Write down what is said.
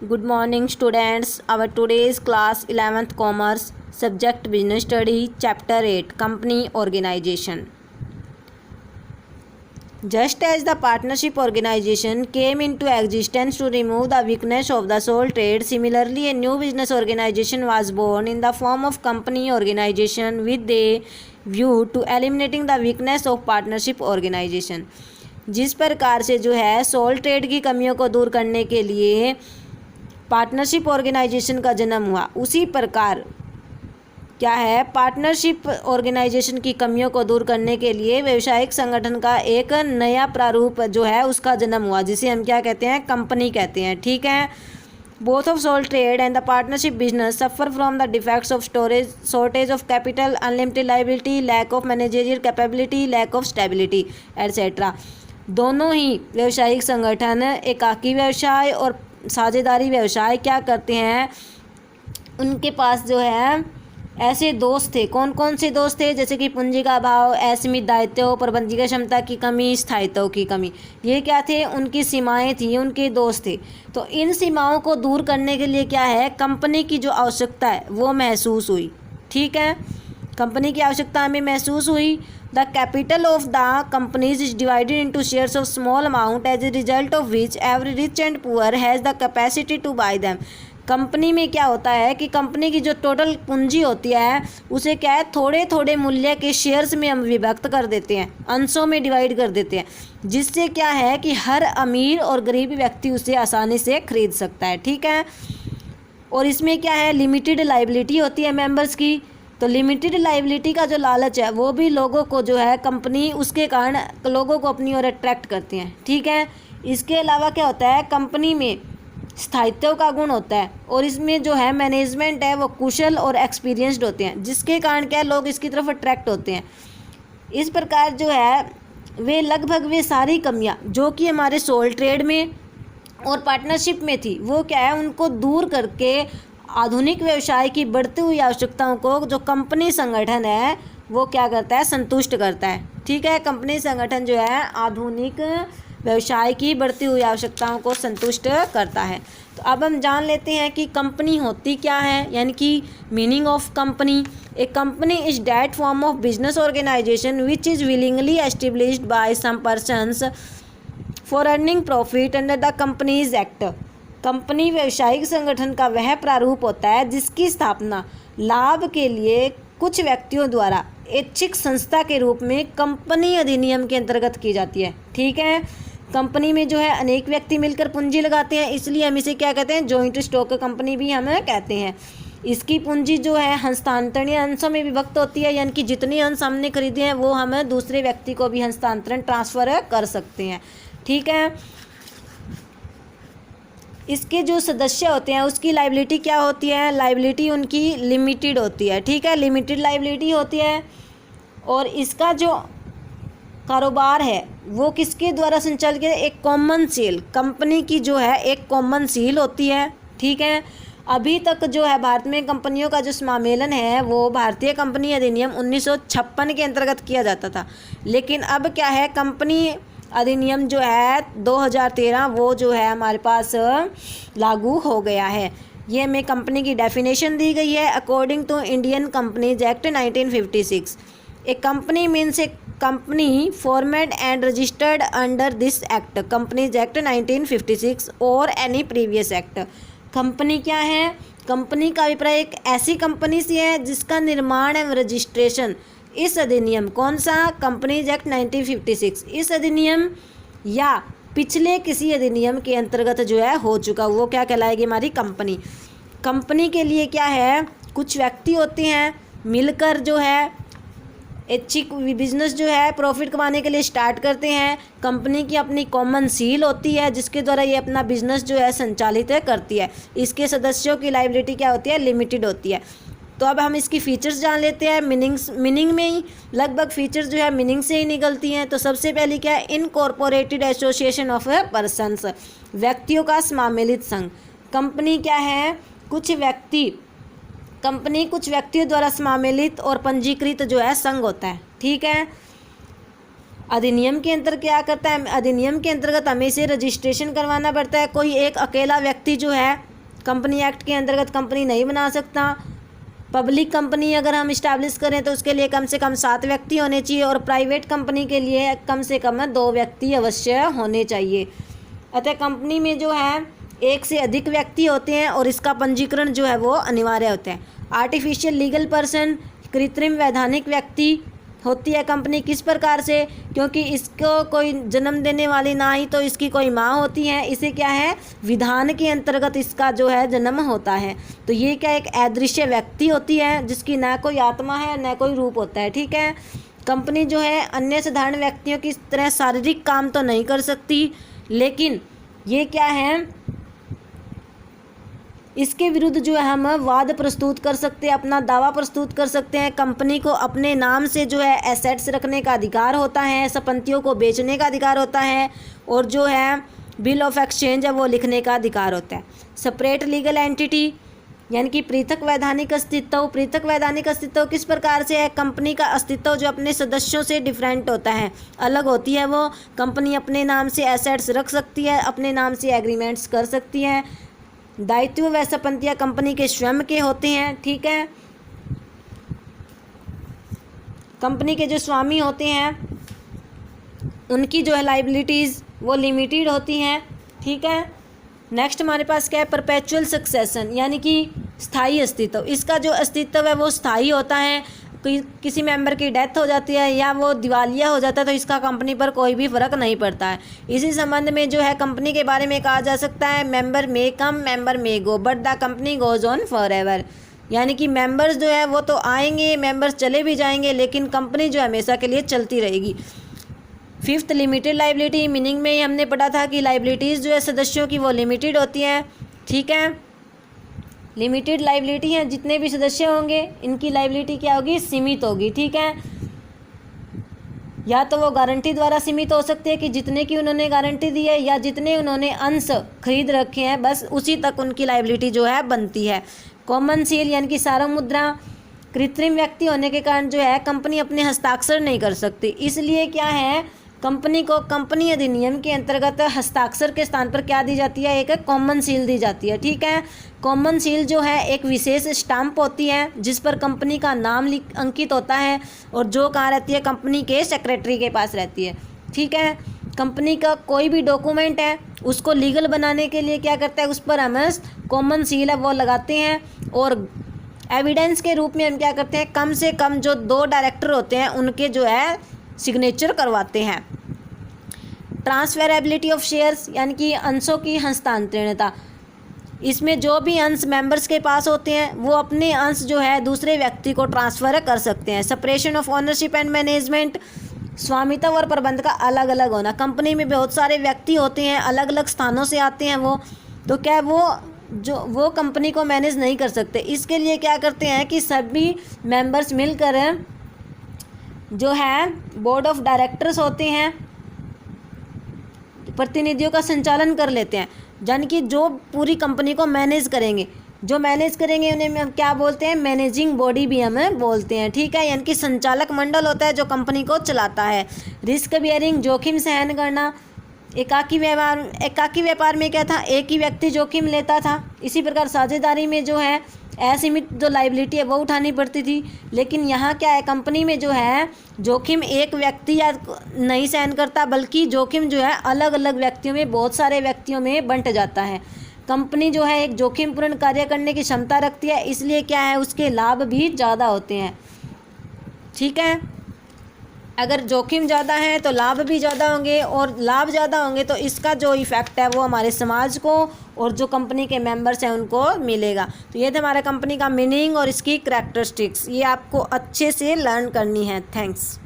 Good morning, students. Our today's class 11th Commerce, subject Business Study, Chapter 8, Company Organization. Just as the partnership organization came into existence to remove the weakness of the sole trade, similarly a new business organization was born in the form of company organization with a view to eliminating the weakness of partnership organization. जिस प्रकार से जो है soul trade की कमियों को दूर करने के लिए पार्टनरशिप ऑर्गेनाइजेशन का जन्म हुआ, उसी प्रकार क्या है पार्टनरशिप ऑर्गेनाइजेशन की कमियों को दूर करने के लिए व्यवसायिक संगठन का एक नया प्रारूप जो है उसका जन्म हुआ, जिसे हम क्या कहते हैं, कंपनी कहते हैं। ठीक है। Both of sole trade and the partnership business suffer from the defects of shortage of capital, unlimited liability, lack of managerial capability, lack of stability etcetera. दोनों ही व्यवसायिक संगठन एकाकी व्यवसाय और साझेदारी व्यवसाय क्या करते हैं, उनके पास जो है ऐसे दोष थे। कौन कौन से दोष थे? जैसे कि पूंजी का अभाव, असीमित दायित्व, प्रबंधकीय क्षमता की कमी, स्थायित्व की कमी। ये क्या थे? उनकी सीमाएं थी, उनके दोष थे। तो इन सीमाओं को दूर करने के लिए क्या है, कंपनी की जो आवश्यकता है वो महसूस हुई। ठीक है, कंपनी की आवश्यकता हमें महसूस हुई। The capital of the companies is divided into shares of small amount as a result of which every rich and poor has the capacity to buy them. Company में क्या होता है कि कंपनी की जो टोटल पूंजी होती है उसे क्या है, थोड़े थोड़े मूल्य के शेयर्स में हम विभक्त कर देते हैं, अंशों में डिवाइड कर देते हैं, जिससे क्या है कि हर अमीर और गरीब व्यक्ति उसे आसानी से खरीद सकता है। ठीक है। और इसमें क्या है, लिमिटेड लाइबिलिटी होती है मेंबर्स की। तो लिमिटेड लाइबिलिटी का जो लालच है वो भी लोगों को जो है कंपनी उसके कारण लोगों को अपनी ओर अट्रैक्ट करते हैं। ठीक है। इसके अलावा क्या होता है, कंपनी में स्थायित्व का गुण होता है और इसमें जो है मैनेजमेंट है वो कुशल और एक्सपीरियंस्ड होते हैं, जिसके कारण क्या लोग इसकी तरफ अट्रैक्ट होते हैं। इस प्रकार जो है वे सारी कमियां जो कि हमारे सोल ट्रेड में और पार्टनरशिप में थी वो क्या है, उनको दूर करके आधुनिक व्यवसाय की बढ़ती हुई आवश्यकताओं को जो कंपनी संगठन है वो क्या करता है, संतुष्ट करता है। ठीक है। कंपनी संगठन जो है आधुनिक व्यवसाय की बढ़ती हुई आवश्यकताओं को संतुष्ट करता है। तो अब हम जान लेते हैं कि कंपनी होती क्या है, यानी कि meaning of company. A company is that form of business organization which is willingly established by some persons for earning profit under the companies act. Company व्यवसायिक संगठन का वह प्रारूप होता है जिसकी स्थापना लाभ के लिए कुछ व्यक्तियों द्वारा ऐच्छिक संस्था के रूप में कंपनी अधिनियम के अंतर्गत की जाती है। ठीक है। कंपनी में जो है अनेक व्यक्ति मिलकर पूंजी लगाते हैं, इसलिए हम इसे क्या कहते हैं, जॉइंट स्टॉक कंपनी भी हम कहते हैं। इसकी पूंजी जो है हस्तांतरणीय अंशों में विभक्त होती है, यानी कि जितने अंश हमने खरीदे हैं वो हम दूसरे व्यक्ति को भी हस्तांतरण ट्रांसफ़र कर सकते हैं। ठीक है। इसके जो सदस्य होते हैं उसकी लाइबिलिटी क्या होती है, लाइबिलिटी उनकी लिमिटेड होती है। ठीक है, लिमिटेड लाइबिलिटी होती है। और इसका जो कारोबार है वो किसके द्वारा संचालित है, एक कॉमन सेल, कंपनी की जो है एक कॉमन सेल होती है। ठीक है। अभी तक जो है भारत में कंपनियों का जो समामेलन है वो भारतीय कंपनी अधिनियम 1956 के अंतर्गत किया जाता था, लेकिन अब क्या है, कंपनी अधिनियम जो है 2013 वो जो है हमारे पास लागू हो गया है। ये हमें कंपनी की डेफिनेशन दी गई है according to Indian companies act 1956। A company means a company formed and registered under this act, companies act 1956 और एनी प्रीवियस एक्ट। कंपनी क्या है, कंपनी का अभिप्राय एक ऐसी कंपनी सी है जिसका निर्माण एवं रजिस्ट्रेशन इस अधिनियम, कौन सा, कंपनीज एक्ट 1956, इस अधिनियम या पिछले किसी अधिनियम के अंतर्गत जो है हो चुका, वो क्या कहलाएगी, हमारी कंपनी। कंपनी के लिए क्या है, कुछ व्यक्ति होते हैं मिलकर जो है ऐच्छिक बिजनेस जो है प्रॉफिट कमाने के लिए स्टार्ट करते हैं। कंपनी की अपनी कॉमन सील होती है जिसके द्वारा ये अपना बिजनेस जो है संचालित करती है। इसके सदस्यों की लायबिलिटी क्या होती है, लिमिटेड होती है। तो अब हम इसकी फीचर्स जान लेते हैं। मीनिंग में ही लगभग फीचर्स जो है मीनिंग से ही निकलती हैं। तो सबसे पहली क्या है, इनकॉर्पोरेटेड एसोसिएशन ऑफ पर्सन्स, व्यक्तियों का समामेलित संघ। कंपनी क्या है, कंपनी कुछ व्यक्तियों द्वारा समामेलित और पंजीकृत जो है संघ होता है। ठीक है। अधिनियम के अंतर्गत क्या करता है, अधिनियम के अंतर्गत हमें इसे रजिस्ट्रेशन करवाना पड़ता है। कोई एक अकेला व्यक्ति जो है कंपनी एक्ट के अंतर्गत कंपनी नहीं बना सकता। पब्लिक कंपनी अगर हम इस्टेब्लिश करें तो उसके लिए कम से कम 7 व्यक्ति होने चाहिए और प्राइवेट कंपनी के लिए कम से कम 2 व्यक्ति अवश्य होने चाहिए। अतः कंपनी में जो है एक से अधिक व्यक्ति होते हैं और इसका पंजीकरण जो है वो अनिवार्य होता है। आर्टिफिशियल लीगल पर्सन, कृत्रिम वैधानिक व्यक्ति होती है कंपनी। किस प्रकार से, क्योंकि इसको कोई जन्म देने वाली ना ही तो इसकी कोई माँ होती है, इसे क्या है विधान के अंतर्गत इसका जो है जन्म होता है। तो ये क्या एक अदृश्य व्यक्ति होती है जिसकी ना कोई आत्मा है न कोई रूप होता है। ठीक है, कंपनी जो है अन्य साधारण व्यक्तियों की तरह शारीरिक काम तो नहीं कर सकती, लेकिन ये क्या है इसके विरुद्ध जो है हम वाद प्रस्तुत कर सकते हैं, अपना दावा प्रस्तुत कर सकते हैं। कंपनी को अपने नाम से जो है एसेट्स रखने का अधिकार होता है, संपत्तियों को बेचने का अधिकार होता है और जो है बिल ऑफ एक्सचेंज है वो लिखने का अधिकार होता है। सेपरेट लीगल एंटिटी यानी कि पृथक वैधानिक अस्तित्व। पृथक वैधानिक अस्तित्व किस प्रकार से है, कंपनी का अस्तित्व जो अपने सदस्यों से डिफरेंट होता है, अलग होती है। वो कंपनी अपने नाम से एसेट्स रख सकती है, अपने नाम से एग्रीमेंट्स कर सकती है। दायित्व व संपत्तियां कंपनी के स्वयं के होते हैं। ठीक है, कंपनी के जो स्वामी होते हैं उनकी जो है लाइबिलिटीज़ वो लिमिटेड होती हैं। ठीक है, नेक्स्ट हमारे पास क्या है, परपेचुअल सक्सेशन यानी कि स्थायी अस्तित्व। इसका जो अस्तित्व है वो स्थायी होता है। किसी मेंबर की डेथ हो जाती है या वो दिवालिया हो जाता है तो इसका कंपनी पर कोई भी फर्क नहीं पड़ता है। इसी संबंध में जो है कंपनी के बारे में कहा जा सकता है, member may come member may go but the company goes on for ever. यानी कि मेंबर्स जो है वो तो आएंगे, मेंबर्स चले भी जाएंगे, लेकिन कंपनी जो हमेशा के लिए चलती रहेगी। 5th लिमिटेड लाइबिलिटी, मीनिंग में हमने पढ़ा था कि लाइबिलिटीज़ जो है सदस्यों की वो लिमिटेड होती हैं। ठीक है, लिमिटेड लाइबिलिटी हैं, जितने भी सदस्य होंगे इनकी लाइबिलिटी क्या होगी, सीमित होगी। ठीक है, या तो वो गारंटी द्वारा सीमित हो सकती है कि जितने की उन्होंने गारंटी दी है या जितने उन्होंने अंश खरीद रखे हैं बस उसी तक उनकी लाइबिलिटी जो है बनती है। कॉमन सील यानी कि सार्वभौम मुद्रा, कृत्रिम व्यक्ति होने के कारण जो है कंपनी अपने हस्ताक्षर नहीं कर सकती, इसलिए क्या है कंपनी को कंपनी अधिनियम के अंतर्गत हस्ताक्षर के स्थान पर क्या दी जाती है, एक कॉमन सील दी जाती है। ठीक है, कॉमन सील जो है एक विशेष स्टाम्प होती है जिस पर कंपनी का नाम अंकित होता है और जो कहाँ रहती है, कंपनी के सेक्रेटरी के पास रहती है। ठीक है, कंपनी का कोई भी डॉक्यूमेंट है उसको लीगल बनाने के लिए क्या करता है, उस पर हम कॉमन सील है वो लगाते हैं और एविडेंस के रूप में हम क्या करते हैं, कम से कम जो 2 डायरेक्टर होते हैं उनके जो है सिग्नेचर करवाते हैं। ट्रांसफेरेबिलिटी ऑफ शेयर्स यानी कि अंशों की हस्तांतरणता, इसमें जो भी अंश मेंबर्स के पास होते हैं वो अपने अंश जो है दूसरे व्यक्ति को ट्रांसफ़र कर सकते हैं। Separation of ownership and management, स्वामित्व और प्रबंध का अलग अलग होना। कंपनी में बहुत सारे व्यक्ति होते हैं, अलग अलग स्थानों से आते हैं वो, तो क्या वो कंपनी को मैनेज नहीं कर सकते। इसके लिए क्या करते हैं कि सभी मेंबर्स मिलकर जो है बोर्ड ऑफ डायरेक्टर्स होते हैं, प्रतिनिधियों का संचालन कर लेते हैं, यानी कि जो पूरी कंपनी को मैनेज करेंगे, जो मैनेज करेंगे उन्हें हम क्या बोलते हैं, मैनेजिंग बॉडी भी हमें बोलते हैं। ठीक है, यानी कि संचालक मंडल होता है जो कंपनी को चलाता है। रिस्क बियरिंग, जोखिम सहन करना। एकाकी व्यापार में क्या था, एक ही व्यक्ति जोखिम लेता था। इसी प्रकार साझेदारी में जो है असीमित जो लाइबिलिटी है वो उठानी पड़ती थी, लेकिन यहाँ क्या है, कंपनी में जो है जोखिम एक व्यक्ति या नहीं सहन करता, बल्कि जोखिम जो है अलग अलग व्यक्तियों में, बहुत सारे व्यक्तियों में बंट जाता है। कंपनी जो है एक जोखिमपूर्ण कार्य करने की क्षमता रखती है, इसलिए क्या है उसके लाभ भी ज़्यादा होते हैं। ठीक है, अगर जोखिम ज़्यादा है तो लाभ भी ज़्यादा होंगे, और लाभ ज़्यादा होंगे तो इसका जो इफ़ेक्ट है वो हमारे समाज को और जो कंपनी के मेंबर्स हैं उनको मिलेगा। तो ये थे हमारे कंपनी का मीनिंग और इसकी करैक्टरिस्टिक्स, ये आपको अच्छे से लर्न करनी है। थैंक्स।